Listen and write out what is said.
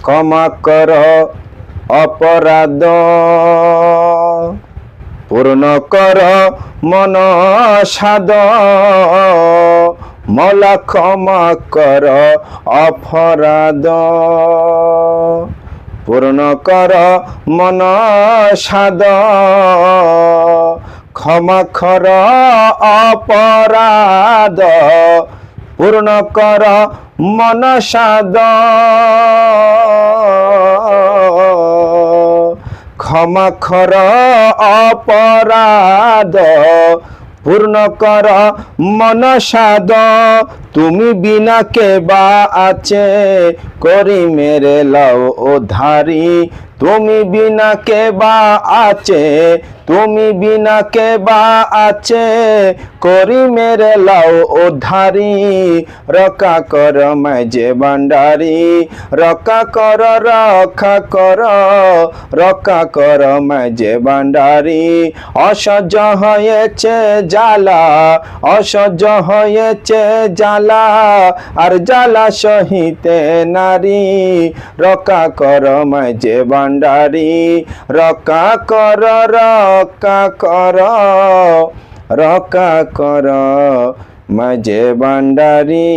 ক্ষমা কর অপরাধ, পূর্ণ কর মন সাদ, মৌলা ক্ষমা কর অপরাধ, পূর্ণ কর মন সাদ, ক্ষমা কর অপরাধ, পূর্ণ কর মন সাদ, ক্ষমা কর অপরাধ, পূর্ণ কর মন সাদ। তুমি বিনা কে বা আছে, করি মেরে লও উদ্ধারি। তুমি বিনা কে বা আছে, তুমি বিনা কে বা আছে, করি মেরে লও উদ্ধারি। রক্ষা কর মাঝে ভান্ডারি, রক্ষা কর, রক্ষা কর, রক্ষা কর মাঝে ভান্ডারি। অসহ্য হয়েছে জ্বালা, অসহ্য হয়েছে জ্বালা, আর জ্বালা সহিতে নারী। রক্ষা কর মাঝে ভান্ডারি, রক্ষা কর, রক্ষা কর, রক্ষা কর মাঝে ভান্ডারি।